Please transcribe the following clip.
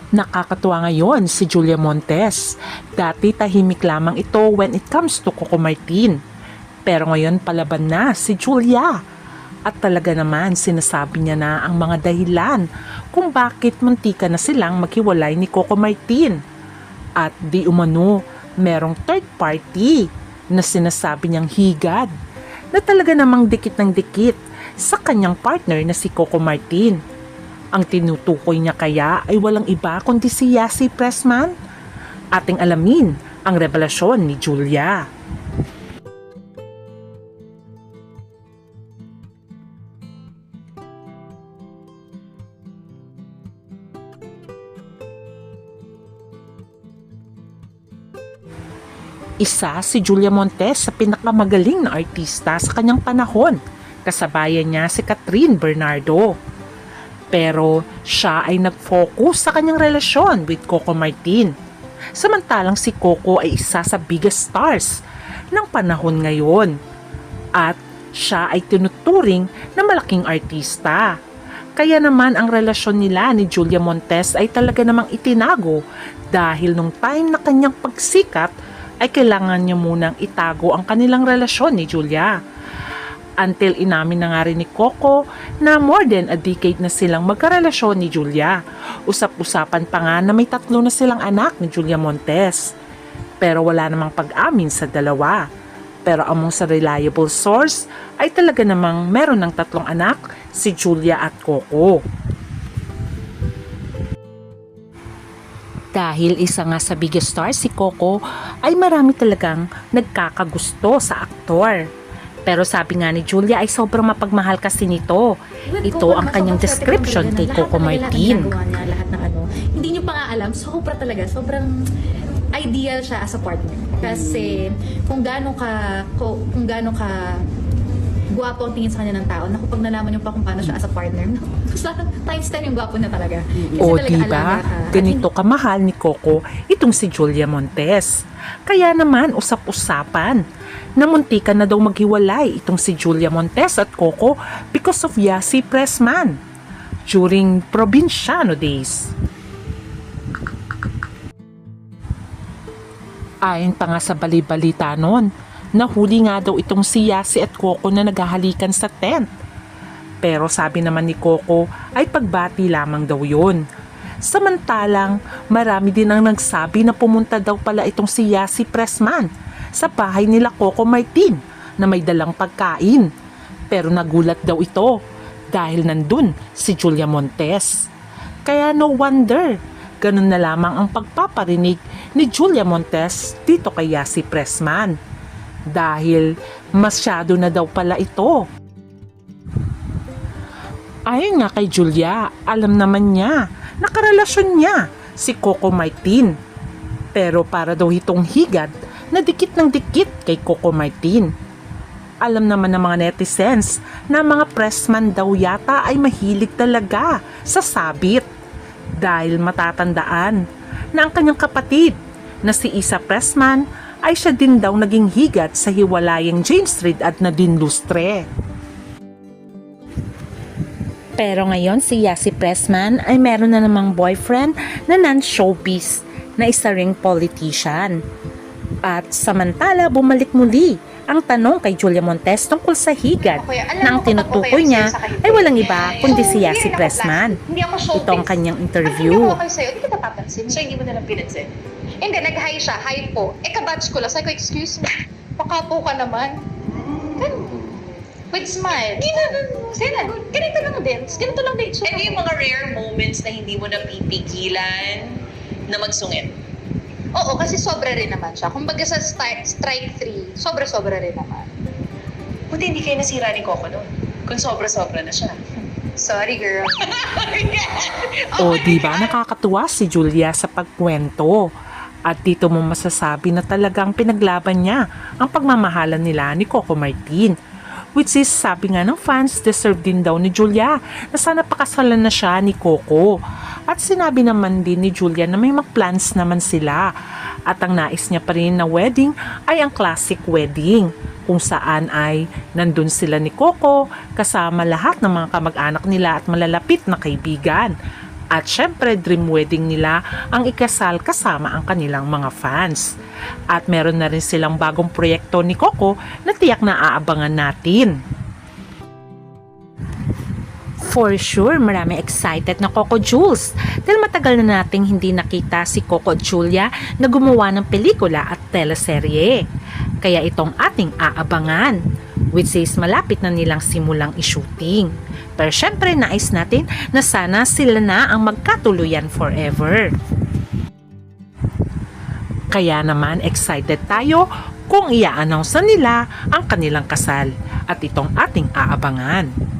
Nakakatuwa ngayon si Julia Montes. Dati tahimik lamang ito when it comes to Coco Martin. Pero ngayon palaban na si Julia. At talaga naman sinasabi niya na ang mga dahilan kung bakit muntika na silang maghiwalay ni Coco Martin. At di umano, merong third party na sinasabi niyang higad na talaga namang dikit ng dikit sa kanyang partner na si Coco Martin. Ang tinutukoy niya kaya ay walang iba kundi si Yassi Pressman. Ating alamin ang revelasyon ni Julia. Isa si Julia Montes sa pinakamagaling na artista sa kanyang panahon. Kasabayan niya si Catherine Bernardo. Pero siya ay nag-focus sa kanyang relasyon with Coco Martin. Samantalang si Coco ay isa sa biggest stars ng panahon ngayon. At siya ay tinuturing na malaking artista. Kaya naman ang relasyon nila ni Julia Montes ay talaga namang itinago dahil nung time na kanyang pagsikat ay kailangan niya munang itago ang kanilang relasyon ni Julia. Until inamin na nga rin ni Coco na more than a decade na silang magkarelasyon ni Julia. Usap-usapan pa nga na may 3 na silang anak ni Julia Montes. Pero wala namang pag-amin sa dalawa. Pero among sa reliable source ay talaga namang meron ng 3 anak, si Julia at Coco. Dahil isa nga sa biggest star si Coco ay marami talagang nagkakagusto sa aktor. Pero sabi nga ni Julia ay sobrang mapagmahal kasi nito. Ito ang kanyang description kay Coco Martin. Lahat ng ano, hindi nyo pa nga alam, sobra talaga, sobrang ideal siya as a partner. Kasi kung gaano ka gwapo ang tingin sa kanya ng tao, naku, pag nalaman nyo pa kung paano siya as a partner, times 10 yung gwapo na talaga. Kasi O talaga diba, ganito kamahal ni Coco itong si Julia Montes. Kaya naman usap-usapan na muntikan na daw maghiwalay itong si Julia Montes at Coco because of Yassi Pressman during Provinciano days. Ayon pa nga sa bali-balita noon, nahuli nga daw itong si Yassi at Coco na naghahalikan sa tent. Pero sabi naman ni Coco ay pagbati lamang daw yun. Samantalang marami din ang nagsabi na pumunta daw pala itong si Yassi Pressman sa bahay nila Coco Martin na may dalang pagkain. Pero nagulat daw ito dahil nandun si Julia Montes. Kaya no wonder, ganun na lamang ang pagpaparinig ni Julia Montes dito kay Yassi Pressman. Dahil masyado na daw pala ito. Ayon nga kay Julia, alam naman niya, nakarelasyon niya si Coco Martin. Pero para daw itong higad na dikit ng dikit kay Coco Martin. Alam naman ng mga netizens na mga pressman daw yata ay mahilig talaga sa sabit. Dahil matatandaan na ang kanyang kapatid na si Isa Pressman ay siya din daw naging higad sa hiwalayang James Reid at Nadine Lustre. Pero ngayon si Yassi Pressman ay meron na namang boyfriend na non-showbiz na isa ring politician. At samantala bumalik muli ang tanong kay Julia Montes tungkol sa higad na ang tinutukoy niya ay walang iba kundi si Yassi Pressman. Ito ang kanyang interview. Hindi ako sa'yo, hindi kita papansin. So, hindi mo nalang pinansin? Hindi, nag-hi siya, hi po. Kabatch ko lang. Sabi ko, excuse me, baka po ka naman. Ganun. With smile. Ganito lang din. Ganito lang din. Ano yung mga rare moments na hindi mo napipigilan na magsungit? Oo, kasi sobra rin naman siya. Kumbaga sa strike 3, sobra-sobra rin naman. Buti hindi kayo nasira ni Coco noon. Kung sobra-sobra na siya. Sorry, girl. O diba nakakatuwa si Julia sa pagkwento. At dito mo masasabi na talagang pinaglaban niya ang pagmamahalan nila ni Coco Martin. Which is, sabi nga ng fans, deserve din daw ni Julia na sana pakasalan na siya ni Coco. At sinabi naman din ni Julia na may mag-plans naman sila. At ang nais niya pa rin na wedding ay ang classic wedding, kung saan ay nandun sila ni Coco kasama lahat ng mga kamag-anak nila at malalapit na kaibigan. At syempre, dream wedding nila ang ikasal kasama ang kanilang mga fans. At meron na rin silang bagong proyekto ni Coco na tiyak na aabangan natin. For sure, marami excited na Coco Jules dahil matagal na nating hindi nakita si Coco at Julia na gumawa ng pelikula at teleserye. Kaya itong ating aabangan, which is malapit na nilang simulang i-shooting. Pero syempre, nais natin na sana sila na ang magkatuluyan forever. Kaya naman excited tayo kung i-announce nila ang kanilang kasal at itong ating aabangan.